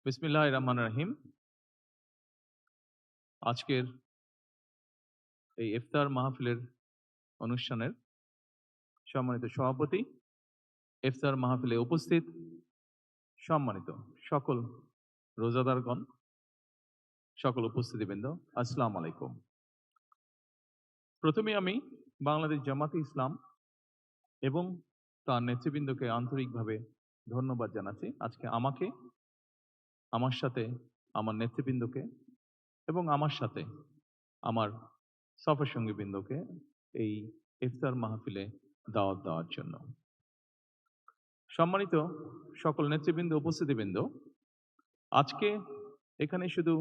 বিসমিল্লাহির রহমানির রহিম। আজকের এই ইফতার মাহফিলের অনুষ্ঠানের সম্মানিত সভাপতি, ইফতার মাহফিলে উপস্থিত সম্মানিত সকল রোজাদারগণ, সকল উপস্থিতিবৃন্দ, আসসালামু আলাইকুম। প্রথমে আমি বাংলাদেশ জামাতে ইসলাম এবং তার নেতৃবৃন্দকে আন্তরিকভাবে ধন্যবাদ জানাচ্ছি। আজকে আমাকে, আমার সাথে আমার নেতৃবৃন্দকে এবং আমার সাথে আমার সফর সঙ্গীবৃন্দকে এই ইফতার মাহফিলে দাওয়াত দেওয়ার জন্য। সম্মানিত সকল নেতৃবৃন্দ, উপস্থিতিবৃন্দ, আজকে এখানে শুধু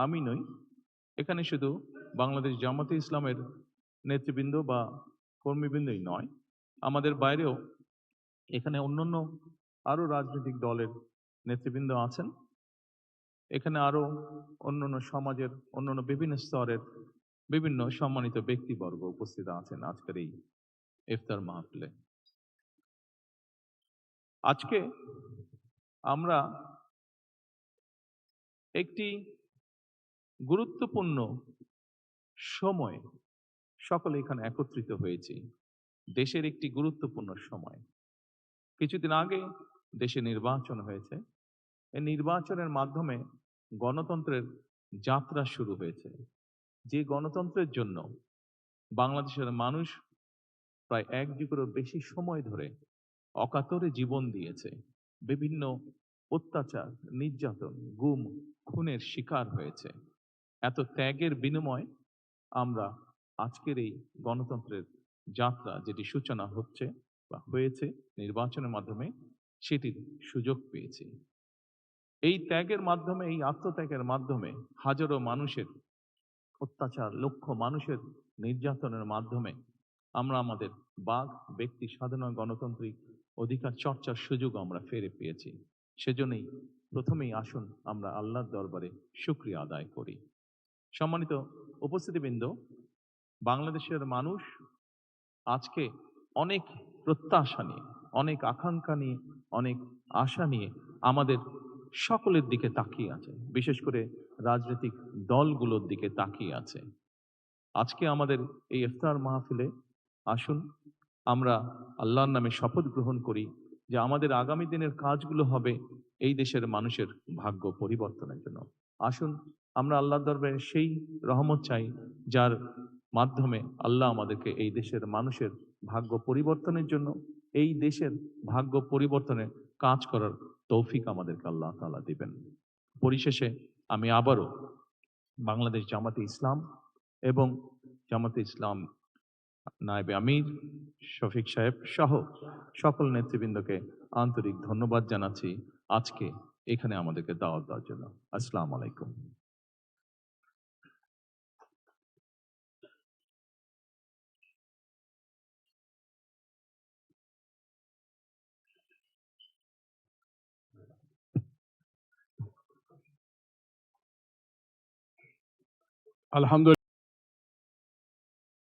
আমি নই, এখানে শুধু বাংলাদেশ জামাতে ইসলামের নেতৃবৃন্দ বা কর্মীবৃন্দই নয়, আমাদের বাইরেও এখানে অন্যান্য আরো রাজনৈতিক দলের নেতৃবৃন্দ আছেন। এখানে আরো অন্যান্য সমাজের অন্যান্য বিভিন্ন স্তরের বিভিন্ন সম্মানিত ব্যক্তিবর্গ উপস্থিত আছেন আজকের এই ইফতার মাহফিলে। আজকে আমরা একটি গুরুত্বপূর্ণ সময় সকলে এখানে একত্রিত হয়েছি। দেশের একটি গুরুত্বপূর্ণ সময়। কিছুদিন আগে দেশে নির্বাচন হয়েছে। এই নির্বাচনের মাধ্যমে গণতন্ত্রের যাত্রা শুরু হয়েছে। যে গণতন্ত্রের জন্য বাংলাদেশের মানুষ প্রায় ১ যুগেরও বেশি সময় ধরে অকাতরে জীবন দিয়েছে, বিভিন্ন অত্যাচার, নির্যাতন, গুম, খুনের শিকার হয়েছে। এত ত্যাগের বিনিময়ে আমরা আজকের এই গণতন্ত্রের যাত্রা, যেটি সূচনা হচ্ছে বা হয়েছে নির্বাচনের মাধ্যমে, সেটির সুযোগ পেয়েছি। এই ত্যাগের মাধ্যমে, এই আত্মত্যাগের মাধ্যমে হাজারো মানুষের অত্যাচার, লক্ষ মানুষের নির্যাতনের মাধ্যমে আমরা আমাদের বাক, ব্যক্তি স্বাধীন গণতান্ত্রিক অধিকার চর্চার সুযোগ আমরা ফিরে পেয়েছি। সেজন্যই প্রথমেই আসুন আমরা আল্লাহর দরবারে শুকরিয়া আদায় করি। সম্মানিত উপস্থিতিবৃন্দ, বাংলাদেশের মানুষ আজকে অনেক প্রত্যাশা নিয়ে, অনেক আকাঙ্ক্ষা নিয়ে, অনেক আশা নিয়ে আমাদের সকলের দিকে তাকিয়ে আছে, বিশেষ করে রাজনৈতিক দলগুলোর দিকে তাকিয়ে আছে। আজকে আমাদের এই ইফতার মাহফিলে আসুন আমরা আল্লাহর নামে শপথ গ্রহণ করি যে আমাদের আগামী দিনের কাজগুলো হবে এই দেশের মানুষের ভাগ্য পরিবর্তনের জন্য। আসুন আমরা আল্লাহর দরবারে সেই রহমত চাই যার মাধ্যমে আল্লাহ আমাদেরকে এই দেশের মানুষের ভাগ্য পরিবর্তনের জন্য, এই দেশের ভাগ্য পরিবর্তনে কাজ করার তৌফিক আমাদেরকে আল্লাহ তাআলা দিবেন। পরিশেষে আমি আবারও বাংলাদেশ জামাতে ইসলাম এবং জামাতে ইসলাম নায়েবে আমির শফিক সাহেব সহ সকল নেতৃবৃন্দকে আন্তরিক ধন্যবাদ জানাচ্ছি আজকে এখানে আমাদেরকে দাওয়াত দেওয়ার জন্য। আসসালামু আলাইকুম। আলহামদুলিল্লাহ।